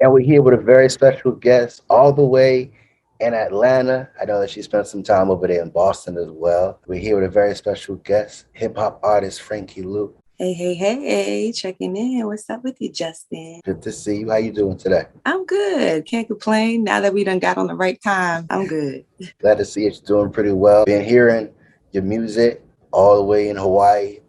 And we're here with a very special guest all the way in Atlanta. I know that she spent some time over there in Boston as well. We're here with a very special guest, hip hop artist Frankee Lu. Hey, hey, hey, checking in. What's up with you, Justin? Good to see you. How you doing today? I'm good. Can't complain. Now that we done got on the right time, I'm good. Glad to see you. You're doing pretty well. Been hearing your music all the way in Hawaii,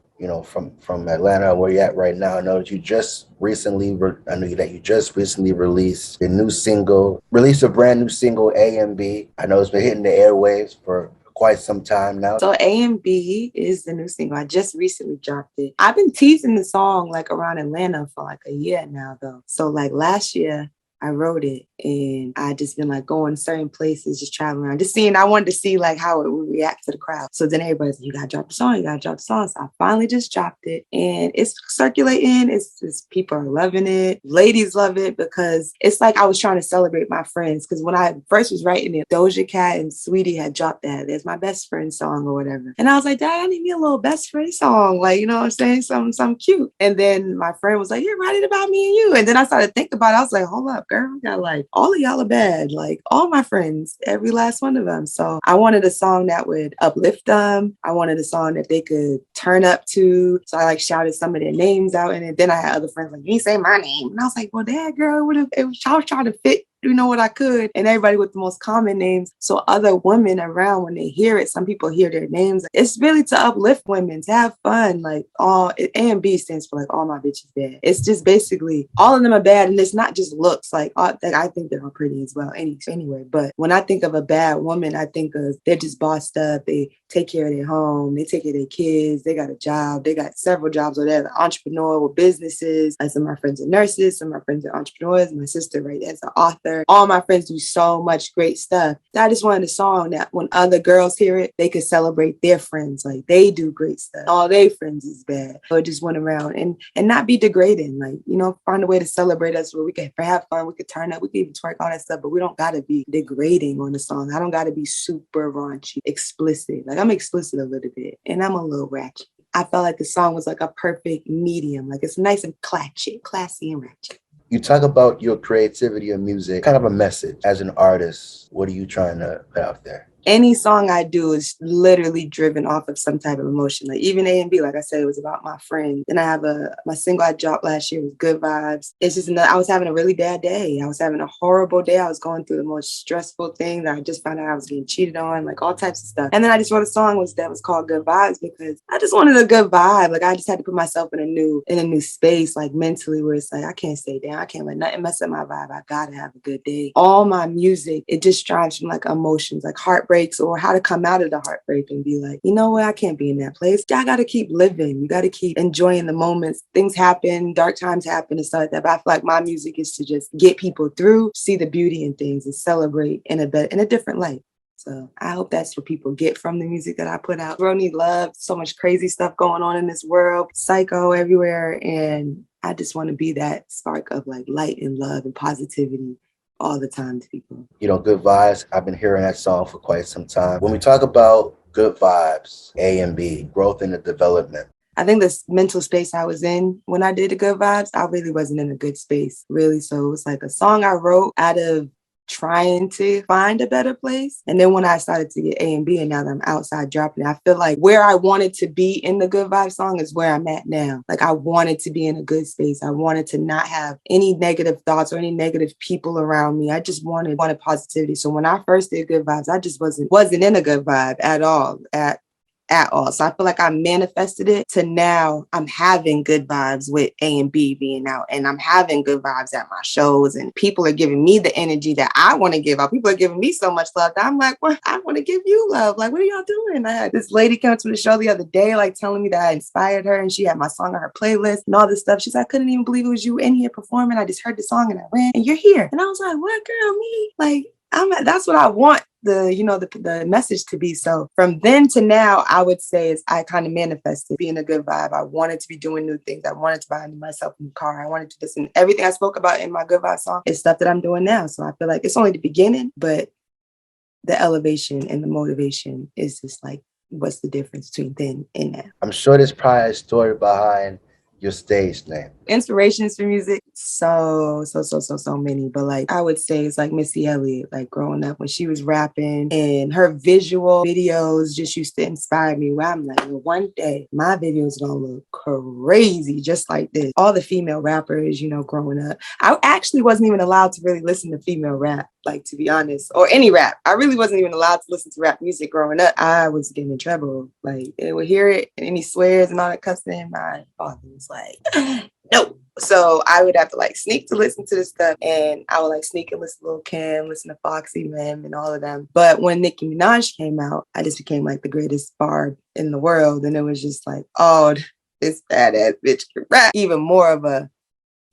from Atlanta, where you're at right now. I know that you just recently, I know that you just recently released your new single, released a brand new single, A and B. I know it's been hitting the airwaves for quite some time now. So A and B is the new single. I just recently dropped it. I've been teasing the song like around Atlanta for like a year now though. So like last year, I wrote it and I just been like going to certain places, just traveling around, just seeing, I wanted to see like how it would react to the crowd. So then everybody's like, you gotta drop the song, you gotta drop the song. So I finally just dropped it and it's circulating. It's just, people are loving it. Ladies love it because it's like I was trying to celebrate my friends. Cause when I first was writing it, Doja Cat and Sweetie had dropped that. There's my best friend song or whatever. And I was like, Dad, I need me a little best friend song. Like, you know what I'm saying? Something cute. And then my friend was like, yeah, write it about me and you. And then I started thinking about it. I was like, hold up, girl, I got like all of y'all are bad, like all my friends, every last one of them. So I wanted a song that would uplift them. I wanted a song that they could turn up to. So I like shouted some of their names out, and then I had other friends like, you ain't say my name, and I was like, well, Dad, girl, I was trying to fit what I could, and everybody with the most common names. So other women around, when they hear it, some people hear their names. It's really to uplift women, to have fun. Like all A and B stands for like all my bitches bad. It's just basically all of them are bad, and it's not just looks. Like I think they're all pretty as well. Anyway, but when I think of a bad woman, I think of they're just bossed up. They take care of their home. They take care of their kids. They got a job. They got several jobs. Or they're an entrepreneur with businesses. Like some of my friends are nurses. Some of my friends are entrepreneurs. My sister, right, as an author. All my friends do so much great stuff. I just wanted a song that when other girls hear it, they could celebrate their friends. Like they do great stuff. All their friends is bad. So it just went around and not be degrading. Like, find a way to celebrate us where we can have fun. We could turn up. We could even twerk, all that stuff. But we don't got to be degrading on the song. I don't got to be super raunchy, explicit. Like I'm explicit a little bit and I'm a little ratchet. I felt like the song was like a perfect medium. Like it's nice and classy and ratchet. You talk about your creativity and music, kind of a message as an artist. What are you trying to put out there? Any song I do is literally driven off of some type of emotion. Like even A and B, like I said, it was about my friend. Then I have my single I dropped last year was Good Vibes. It's just I was having a really bad day. I was having a horrible day. I was going through the most stressful thing that I just found out I was getting cheated on, like all types of stuff. And then I just wrote a song that was called Good Vibes because I just wanted a good vibe. Like I just had to put myself in a new space, like mentally, where it's like I can't stay down. I can't let nothing mess up my vibe. I gotta have a good day. All my music, it just strives from like emotions, like heartbreak, or how to come out of the heartbreak and be like, you know what, I can't be in that place. I got to keep living. You got to keep enjoying the moments. Things happen, dark times happen and stuff like that. But I feel like my music is to just get people through, see the beauty in things and celebrate in a different light. So I hope that's what people get from the music that I put out. World need love, so much crazy stuff going on in this world, psycho everywhere. And I just want to be that spark of like light and love and positivity all the time to people. Good vibes. I've been hearing that song for quite some time. When we talk about good vibes, A and B, growth and the development, I think this mental space I was in when I did the Good Vibes, I really wasn't in a good space, really. So it was like a song I wrote out of trying to find a better place. And then when I started to get A and B and now that I'm outside dropping it, I feel like where I wanted to be in the Good Vibe song is where I'm at now. Like I wanted to be in a good space. I wanted to not have any negative thoughts or any negative people around me. I just wanted positivity. So when I first did Good Vibes, I just wasn't in a good vibe at all. At all. So I feel like I manifested it to now I'm having good vibes with A and B being out, and I'm having good vibes at my shows, and people are giving me the energy that I want to give out. People are giving me so much love that I'm like, well, I want to give you love. Like, what are y'all doing? I had this lady come to the show the other day, like telling me that I inspired her and she had my song on her playlist and all this stuff. She's like, I couldn't even believe it was you in here performing. I just heard the song and I ran and you're here. And I was like, what, girl, me? Like, that's what I want the message to be. So from then to now, I would say is I kind of manifested being a good vibe. I wanted to be doing new things. I wanted to buy myself a new car. I wanted to listen. Everything I spoke about in my good vibe song is stuff that I'm doing now. So I feel like it's only the beginning, but the elevation and the motivation is just like, what's the difference between then and now? I'm sure there's probably a story behind your stage name. Inspirations for music, so many. But like I would say it's like Missy Elliott, like growing up when she was rapping and her visual videos just used to inspire me. Where I'm like, well, one day my videos gonna look crazy just like this. All the female rappers, you know, growing up. I actually wasn't even allowed to really listen to female rap, like to be honest, or any rap. I really wasn't even allowed to listen to rap music growing up. I was getting in trouble. Like they would hear it and any swears and all that cussing. My father was like, no. So I would have to like sneak to listen to this stuff, and I would like sneak and listen to Lil Kim, listen to Foxy, Mim, and all of them. But when Nicki Minaj came out, I just became like the greatest bard in the world, and it was just like, oh, this badass bitch can rap. Even more of a,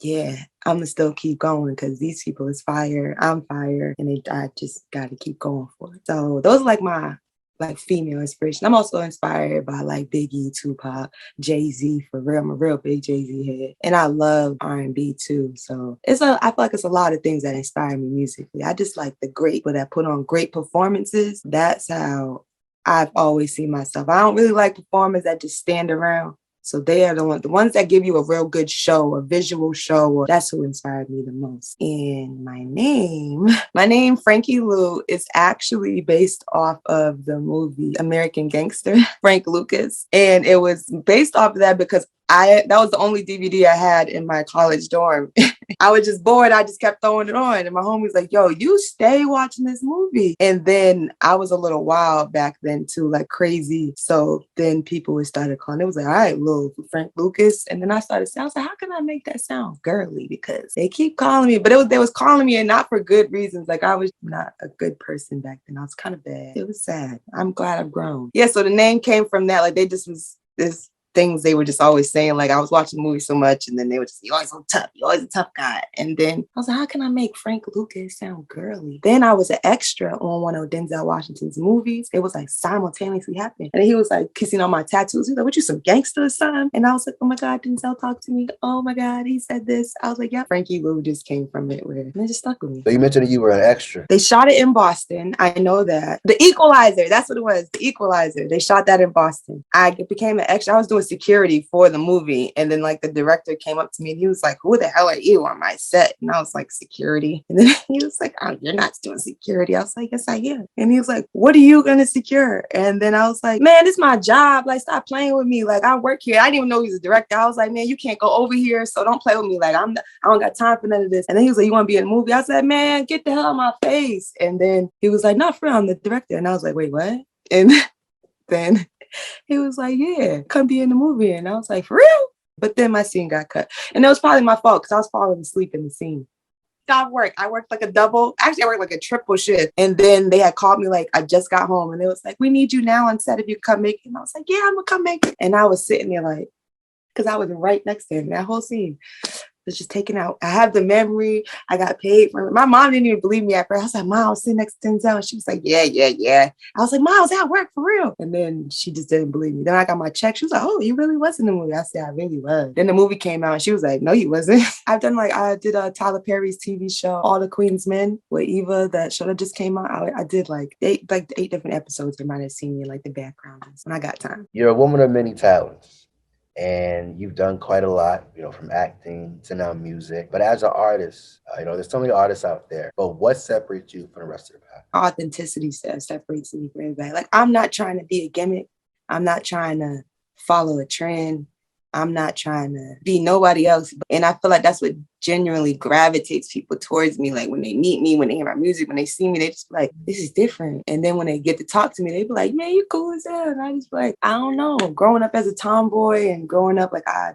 yeah, I'm gonna still keep going because these people is fire. I'm fire, and I just got to keep going for it. So those are like my like female inspiration. I'm also inspired by like Biggie, Tupac, Jay-Z for real. I'm a real big Jay-Z head, and I love R&B too. So I feel like it's a lot of things that inspire me musically. I just like the great people that put on great performances. That's how I've always seen myself. I don't really like performers that just stand around. So they are the ones that give you a real good show, a visual show. Or that's who inspired me the most. And my name, Frankee Lu, is actually based off of the movie American Gangster, Frank Lucas. And it was based off of that because that was the only DVD I had in my college dorm. I was just bored. I just kept throwing it on. And my homie's like, yo, you stay watching this movie. And then I was a little wild back then too, like crazy. So then people would started calling. It was like, all right, little Frank Lucas. And then I started saying, I was like, how can I make that sound girly? Because they keep calling me, but they was calling me and not for good reasons. Like I was not a good person back then. I was kind of bad. It was sad. I'm glad I've grown. Yeah, so the name came from that. Like they just was this things they were just always saying. Like I was watching the movie so much, and then they would just, you're always so tough, you're always a tough guy. And then I was like, how can I make Frank Lucas sound girly? Then I was an extra on one of Denzel Washington's movies. It was like simultaneously happening. And he was like kissing on my tattoos. He was like, what, you some gangster or something? And I was like, oh my God, Denzel talked to me. Oh my God, he said this. I was like, yeah, Frankee Lu just came from it. And it just stuck with me. So you mentioned that you were an extra. They shot it in Boston. I know that. The Equalizer, that's what it was. The Equalizer. They shot that in Boston. I became an extra. I was doing security for the movie. And then like the director came up to me and he was like, who the hell are you on my set? And I was like, security. And then he was like, oh, you're not doing security. I was like, yes, I am. And he was like, what are you going to secure? And then I was like, man, it's my job. Like, stop playing with me. Like, I work here. I didn't even know he was a director. I was like, man, you can't go over here. So don't play with me. Like, I don't got time for none of this. And then he was like, you want to be in a movie? I said, man, get the hell out of my face. And then he was like, not for real, I'm the director. And I was like, wait, what? And then he was like, yeah, come be in the movie. And I was like, for real? But then my scene got cut. And it was probably my fault because I was falling asleep in the scene. I worked like a double. Actually, I worked like a triple shift. And then they had called me like I just got home. And they was like, we need you now on set if you come make it. And I was like, yeah, I'm going to come make it. And I was sitting there like, because I was right next to him. That whole scene was just taken out. I have the memory. I got paid for it. My mom didn't even believe me at first. I was like, Mom, I was sitting next to Denzel. And she was like, yeah. I was like, Mom, I was at work for real. And then she just didn't believe me. Then I got my check. She was like, oh, you really was in the movie. I said, I really was. Then the movie came out and she was like, no, you wasn't. I did Tyler Perry's TV show, All the Queen's Men with Eva, that show that just came out. I did like eight different episodes. You might have seen me in like the background when I got time. You're a woman of many talents. And you've done quite a lot, from acting to now music. But as an artist, there's so many artists out there. But what separates you from the rest of the pack? Authenticity separates me from everybody. Like, I'm not trying to be a gimmick. I'm not trying to follow a trend. I'm not trying to be nobody else. And I feel like that's what genuinely gravitates people towards me. Like when they meet me, when they hear my music, when they see me, they just be like, this is different. And then when they get to talk to me, they be like, man, you cool as hell. And I just be like, I don't know. Growing up as a tomboy and growing up, like, I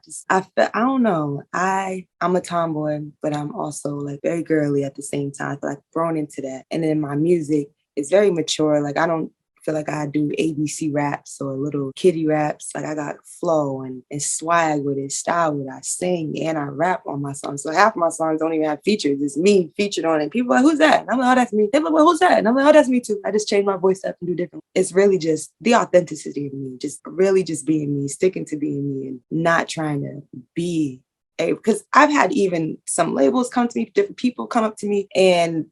don't know. I'm a tomboy, but I'm also like very girly at the same time. I feel like I've grown into that. And then my music is very mature. Like I don't feel like I do ABC raps or little kiddie raps. Like I got flow and swag with it, style with it. I sing and I rap on my songs. So half of my songs don't even have features. It's me featured on it. People are like, who's that? And I'm like, oh, that's me. They're like, well, who's that? And I'm like, oh, that's me too. I just change my voice up and do different. It's really just the authenticity of me, just really just being me, sticking to being me and not trying to be because I've had even some labels come to me, different people come up to me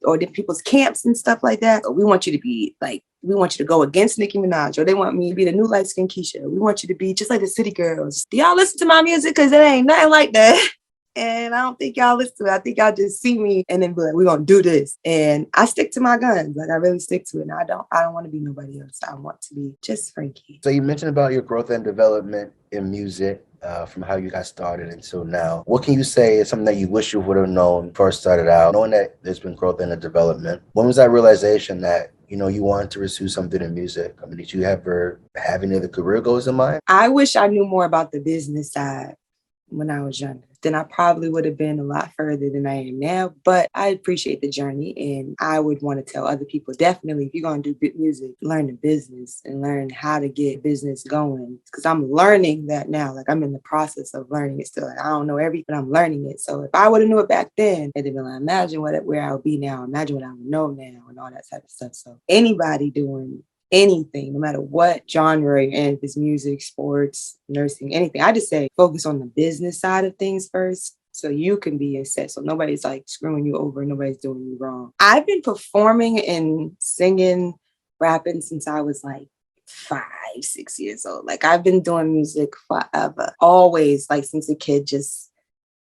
or different people's camps and stuff like that. We want you to be like, we want you to go against Nicki Minaj, or they want me to be the new light skin Keisha. We want you to be just like the City Girls. Do y'all listen to my music? Because it ain't nothing like that. and I don't think y'all listen to it. I think y'all just see me and then be like, we're gonna do this. And I stick to my guns. Like I really stick to it. And I don't want to be nobody else. I want to be just Frankee. So you mentioned about your growth and development in music. From how you got started until now. What can you say is something that you wish you would have known first started out, knowing that there's been growth and development? When was that realization that, you wanted to pursue something in music? I mean, did you ever have any other career goals in mind? I wish I knew more about the business side when I was younger. Then I probably would have been a lot further than I am now. But I appreciate the journey, and I would want to tell other people, definitely, if you're going to do music, learn the business and learn how to get business going. Because I'm learning that now. Like I'm in the process of learning it still. Like, I don't know everything, but I'm learning it. So if I would have knew it back then, it'd have been like, imagine where I would be now. Imagine what I would know now and all that type of stuff. So anybody doing anything, no matter what genre you're in, if it's music, sports, nursing, anything. I just say focus on the business side of things first so you can be set. So nobody's like screwing you over, nobody's doing you wrong. I've been performing and singing, rapping since I was like 5, 6 years old. Like I've been doing music forever, always, like since a kid, just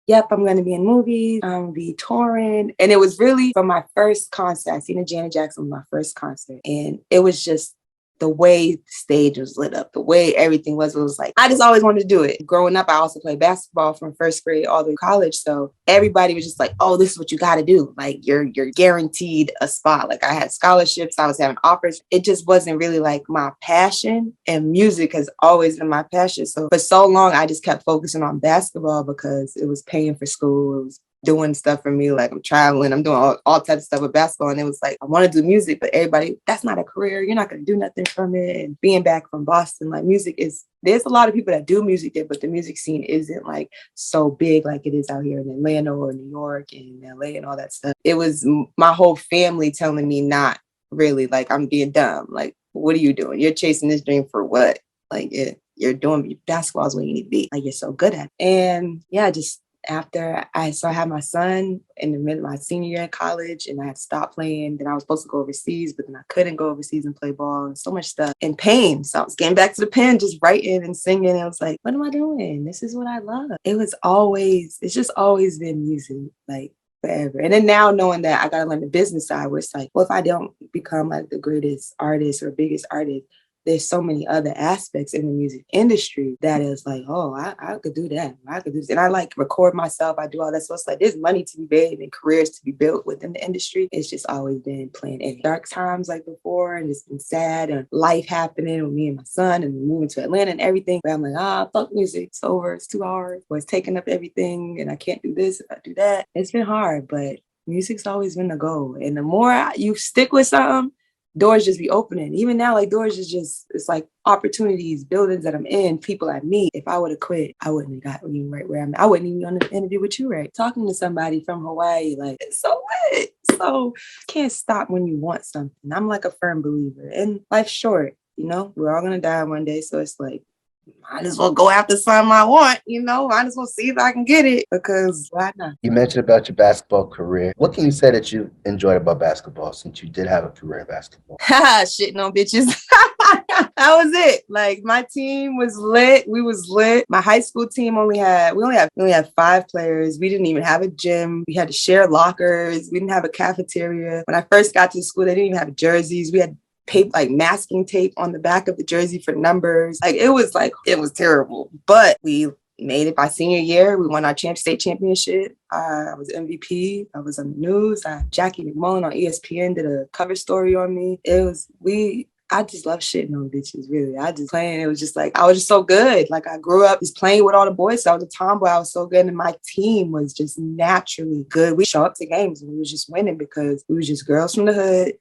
yep, I'm going to be in movies, I'm going to be touring. And it was really from my first concert. I seen Janet Jackson, my first concert. And it was just the way the stage was lit up, the way everything was. It was like, I just always wanted to do it. Growing up, I also played basketball from first grade all the way to college. So everybody was just like, oh, this is what you got to do. Like you're guaranteed a spot. Like I had scholarships, I was having offers. It just wasn't really like my passion, and music has always been my passion. So for so long, I just kept focusing on basketball because it was paying for school. It was doing stuff for me. Like I'm traveling, I'm doing all types of stuff with basketball. And it was like, I want to do music, but everybody, that's not a career. You're not going to do nothing from it. And being back from Boston, like music there's a lot of people that do music there, but the music scene isn't like so big like it is out here in Atlanta or New York and LA and all that stuff. It was my whole family telling me not really, like I'm being dumb. Like, what are you doing? You're chasing this dream for what? Like you're doing basketball is what you need to be. Like you're so good at it. And yeah, just after I had my son in the middle of my senior year in college, and I had stopped playing. Then I was supposed to go overseas, but then I couldn't go overseas and play ball, and so much stuff and pain. So I was getting back to the pen, just writing and singing. And I was like, what am I doing? This is what I love. It's just always been music, like forever. And then now knowing that I got to learn the business side, where it's like, well, if I don't become like the greatest artist or biggest artist, there's so many other aspects in the music industry that is like, oh, I could do that. I could do this. And I like record myself. I do all that. So it's like, there's money to be made and careers to be built within the industry. It's just always been playing in dark times like before, and it's been sad and life happening with me and my son and moving to Atlanta and everything. But I'm like, fuck music. It's over. It's too hard. Or it's taking up everything and I can't do this if I do that. It's been hard, but music's always been the goal. And the more you stick with something, doors just be opening. Even now, like doors is just, it's like opportunities, buildings that I'm in, people I meet. If I would have quit, I wouldn't have got even right where I'm at. I wouldn't even be on the interview with you, right? Talking to somebody from Hawaii, like, it's so lit. So can't stop when you want something. I'm like a firm believer. And life's short, we're all gonna die one day. So it's like, might as well go after something I want, might as well see if I can get it, because why not? You mentioned about your basketball career. What can you say that you enjoyed about basketball since you did have a career in basketball? Shitting on bitches. That was it. Like my team was lit. We was lit. My high school team we only had 5 players. We didn't even have a gym. We had to share lockers. We didn't have a cafeteria. When I first got to school, they didn't even have jerseys. We had masking tape on the back of the jersey for numbers. It was terrible. But we made it by senior year. We won our state championship. I was MVP. I was on the news. Jackie McMullen on ESPN did a cover story on me. I just love shitting on bitches, really. I just playing. It was just like, I was just so good. Like I grew up just playing with all the boys. So I was a tomboy. I was so good. And my team was just naturally good. We show up to games and we was just winning because we was just girls from the hood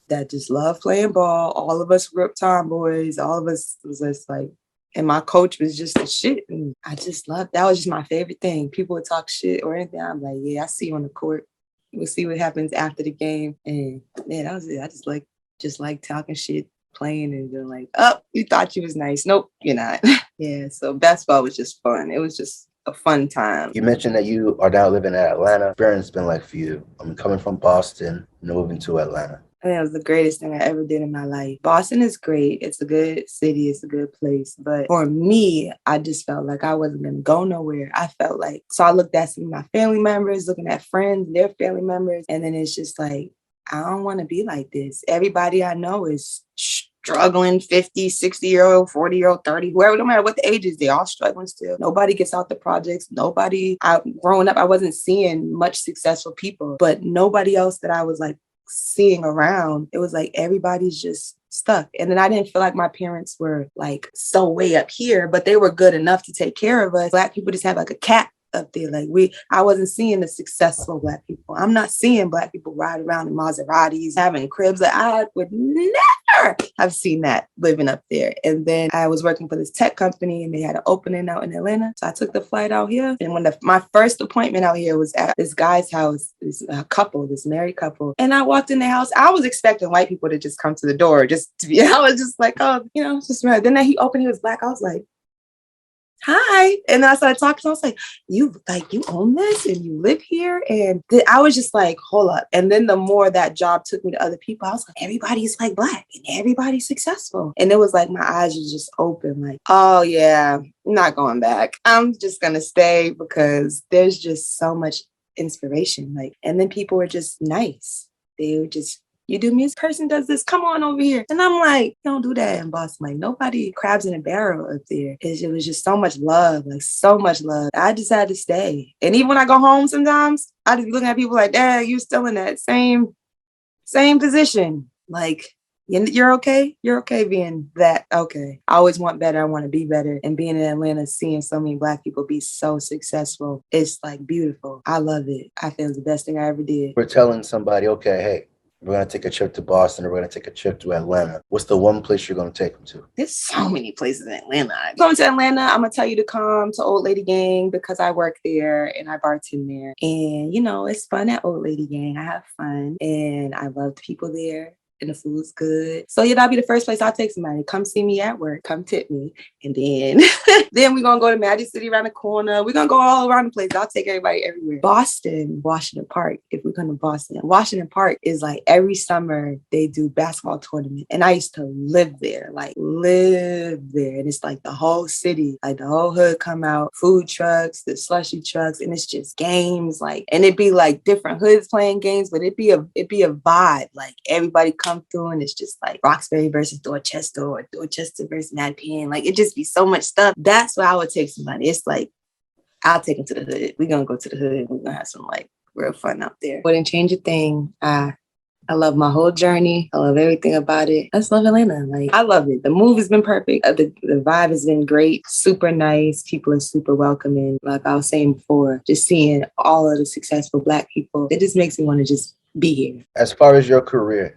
that just love playing ball. All of us grew up tomboys. All of us was just like, and my coach was just the shit. And I just loved, that was just my favorite thing. People would talk shit or anything. I'm like, yeah, I see you on the court. We'll see what happens after the game. And man, that was it. I just like talking shit, playing and being like, you thought you was nice. Nope, you're not. Yeah, so basketball was just fun. It was just a fun time. You mentioned that you are now living in Atlanta. What's experience been like for you? I'm coming from Boston, moving to Atlanta. I think it was the greatest thing I ever did in my life. Boston is great. It's a good city. It's a good place. But for me, I just felt like I wasn't going to go nowhere. I felt like, so I looked at some of my family members, looking at friends, their family members. And then it's just like, I don't want to be like this. Everybody I know is struggling, 50, 60-year-old, 40-year-old, 30, whoever, no matter what the age is, they're all struggling still. Nobody gets out the projects. Growing up, I wasn't seeing much successful people, but nobody else that I was like seeing around, it was like everybody's just stuck. And then I didn't feel like my parents were like so way up here, but they were good enough to take care of us. Black people just have like a cap up there. Like I wasn't seeing the successful Black people. I'm not seeing Black people ride around in Maseratis, having cribs. Like I would never have seen that living up there. And then I was working for this tech company and they had an opening out in Atlanta. So I took the flight out here. And when my first appointment out here was at this guy's house, this married couple. And I walked in the house. I was expecting white people to just come to the door, just to be, I was just like, oh, it's just right. Then he opened, he was Black. I was like, hi. And then I started talking. I was like, you own this and you live here. And I was just like, hold up. And then the more that job took me to other people, I was like, everybody's like Black and everybody's successful. And it was like, my eyes were just open. Like, oh yeah, I'm not going back. I'm just going to stay because there's just so much inspiration. Like, and then people were just nice. They were just, you do music, person does this, come on over here. And I'm like, don't do that in Boston. Like nobody crabs in a barrel up there. It was just so much love, like so much love. I just had to stay. And even when I go home sometimes, I just be looking at people like, Dad, you still in that same position. Like, you're okay? You're okay being that? Okay. I always want better. I want to be better. And being in Atlanta, seeing so many Black people be so successful, it's like beautiful. I love it. I feel it's the best thing I ever did. We're telling somebody, okay, hey, we're going to take a trip to Boston or we're going to take a trip to Atlanta. What's the one place you're going to take them to? There's so many places in Atlanta. Going to Atlanta, I'm going to tell you to come to Old Lady Gang because I work there and I bartend there. And, it's fun at Old Lady Gang. I have fun and I love the people there. And the food's good. So yeah, that'll be the first place I'll take somebody. Come see me at work. Come tip me. And then then we're gonna go to Magic City around the corner. We're gonna go all around the place. I'll take everybody everywhere. Boston, Washington Park. If we come to Boston. Washington Park is like every summer they do basketball tournament. And I used to live there. And it's like the whole city, like the whole hood come out, food trucks, the slushy trucks, and it's just games, like, and it'd be like different hoods playing games, but it'd be a vibe. Like everybody come through and it's just like Roxbury versus Dorchester or Dorchester versus Mattapan. Like it just be so much stuff. That's where I would take somebody. It's like, I'll take them to the hood. We're going to go to the hood. We're going to have some like real fun out there. Wouldn't change a thing. I love my whole journey. I love everything about it. I just love Atlanta. Like, I love it. The move has been perfect. The vibe has been great. Super nice. People are super welcoming. Like I was saying before, just seeing all of the successful Black people, it just makes me want to just be here. As far as your career,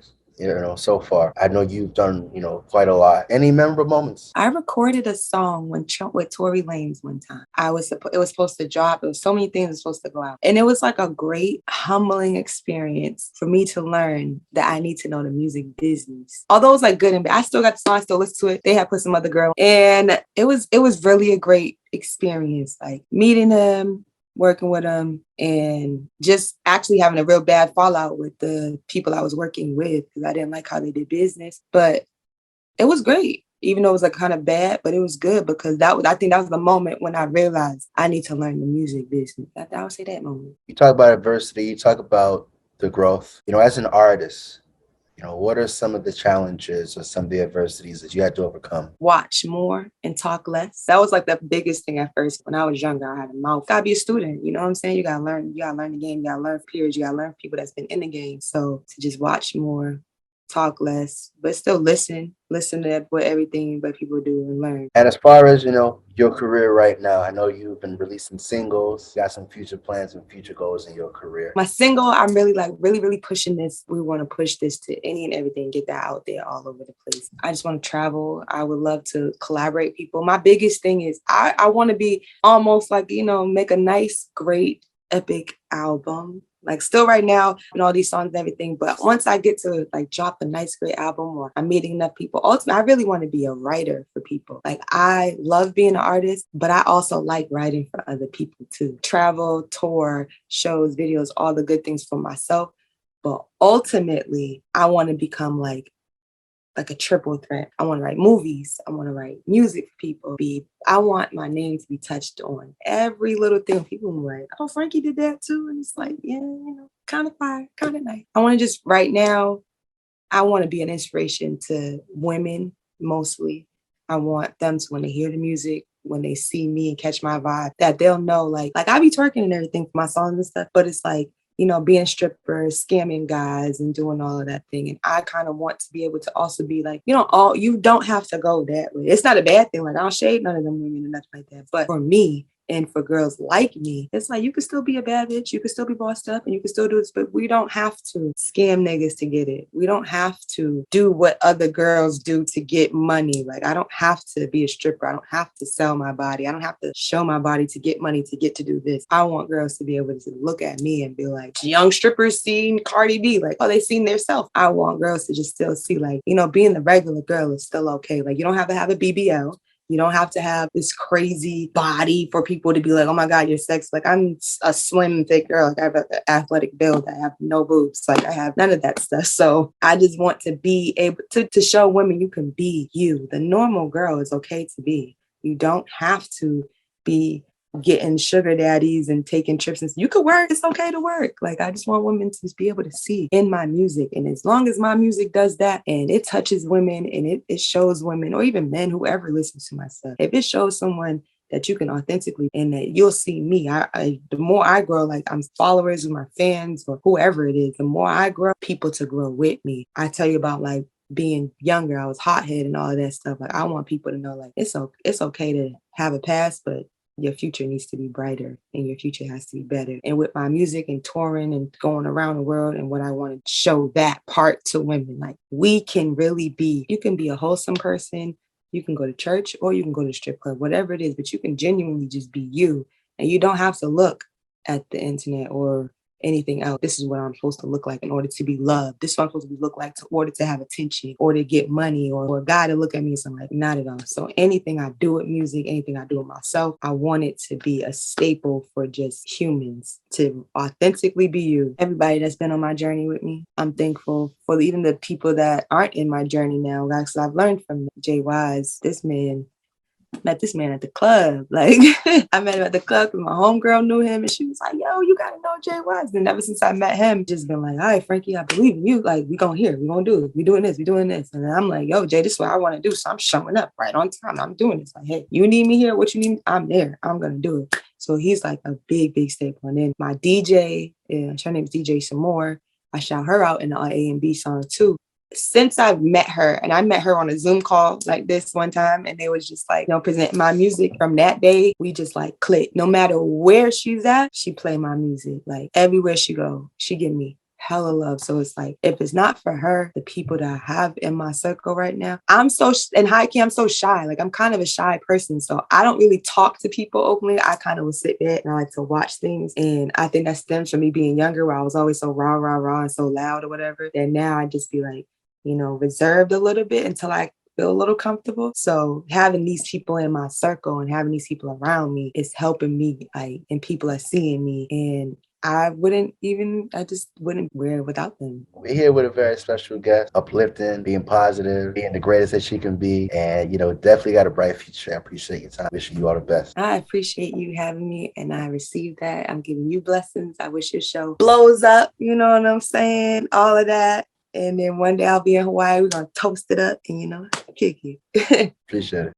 so far, I know you've done, quite a lot. Any memorable moments? I recorded a song with Tory Lanez one time. It was supposed to drop. There was so many things that were supposed to go out. And it was like a great, humbling experience for me to learn that I need to know the music business. Although it was like good and bad. I still got the song, I still listen to it. They had put some other girl. And it was really a great experience. Like meeting him, working with them, and just actually having a real bad fallout with the people I was working with because I didn't like how they did business. But it was great, even though it was like kind of bad, but it was good because I think that was the moment when I realized I need to learn the music business. I would say that moment. You talk about adversity, you talk about the growth. As an artist, what are some of the challenges or some of the adversities that you had to overcome? Watch more and talk less. That was like the biggest thing at first. When I was younger, I had a mouth. Gotta be a student. You know what I'm saying? You gotta learn the game. You gotta learn peers. You gotta learn people that's been in the game. So to just watch more, talk less, but still listen to what everything that people do and learn. And as far as, your career right now, I know you've been releasing singles, got some future plans and future goals in your career. My single, I'm really pushing this. We want to push this to any and everything, get that out there all over the place. I just want to travel. I would love to collaborate people. My biggest thing is I want to be almost like, make a nice, great, epic album. Like still right now and all these songs and everything. But once I get to like drop a nice, great album or I'm meeting enough people, ultimately, I really want to be a writer for people. Like I love being an artist, but I also like writing for other people too. Travel, tour, shows, videos, all the good things for myself. But ultimately, I want to become like a triple threat. I want to write movies. I want to write music for people. I want my name to be touched on every little thing. People are like, oh, Frankee did that too. And it's like, yeah, kind of fire, kind of nice. I want to just right now, I want to be an inspiration to women mostly. I want them to, when they hear the music, when they see me and catch my vibe, that they'll know like I be twerking and everything for my songs and stuff, but it's like, being a stripper, scamming guys and doing all of that thing. And I kind of want to be able to also be like, you don't have to go that way. It's not a bad thing. Like I don't shade none of them women and nothing like that. But for me, and for girls like me, it's like you can still be a bad bitch, you can still be bossed up, and you can still do this, but we don't have to scam niggas to get it. We don't have to do what other girls do to get money. Like I don't have to be a stripper. I don't have to sell my body. I don't have to show my body to get money to get to do this. I want girls to be able to look at me and be like, young strippers seen Cardi B, like, oh, they seen their self. I want girls to just still see like, being the regular girl is still okay. Like you don't have to have a BBL. You don't have to have this crazy body for people to be like, oh my God, you're sexy. Like I'm a slim, thick girl. Like I have an athletic build. I have no boobs. Like I have none of that stuff. So I just want to be able to show women you can be you. The normal girl is okay to be. You don't have to be getting sugar daddies and taking trips. And you could work. It's okay to work. Like I just want women to just be able to see in my music. And as long as my music does that and it touches women and it shows women or even men, whoever listens to my stuff, if it shows someone that you can authentically and that you'll see me, the more I grow, like I'm followers with my fans or whoever it is, the more I grow, people to grow with me. I tell you about like being younger, I was hothead and all of that stuff. Like I want people to know like it's okay to have a past, but your future needs to be brighter and your future has to be better. And with my music and touring and going around the world and what I want to show that part to women, like we can really be, you can be a wholesome person, you can go to church or you can go to the strip club, whatever it is, but you can genuinely just be you. And you don't have to look at the internet or anything else. This is what I'm supposed to look like in order to be loved. This is what I'm supposed to look like in order to have attention or to get money or a guy to look at me. So I'm like, not at all. So anything I do with music, anything I do with myself, I want it to be a staple for just humans to authentically be you. Everybody that's been on my journey with me, I'm thankful for even the people that aren't in my journey now. Because I've learned from Jay Wise, met this man at the club. Like I met him at the club because my homegirl knew him and she was like, yo, you gotta know Jay Wise. And ever since I met him, just been like, all right, Frankee, I believe in you. Like we gonna do it. We doing this. And then I'm like, yo, Jay, this is what I want to do. So I'm showing up right on time. I'm doing this. Like, hey, you need me here? What you need? I'm there. I'm gonna do it. So he's like a big, big staple. And then my DJ, her name is DJ Some More. I shout her out in the A&B song too. Since I've met her, and I met her on a Zoom call like this one time, and they was just like, present my music. From that day, we just like clicked. No matter where she's at, she play my music. Like everywhere she go, she give me hella love. So it's like, if it's not for her, the people that I have in my circle right now, I'm so shy. Like I'm kind of a shy person. So I don't really talk to people openly. I kind of will sit there and I like to watch things. And I think that stems from me being younger, where I was always so rah, and so loud or whatever. And now I just be like, reserved a little bit until I feel a little comfortable. So having these people in my circle and having these people around me is helping me, like, and people are seeing me. And I just wouldn't wear it without them. We're here with a very special guest, uplifting, being positive, being the greatest that she can be. And, definitely got a bright future. I appreciate your time. Wishing you all the best. I appreciate you having me and I received that. I'm giving you blessings. I wish your show blows up. You know what I'm saying? All of that. And then one day I'll be in Hawaii. We're going to toast it up and, kick it. Appreciate it.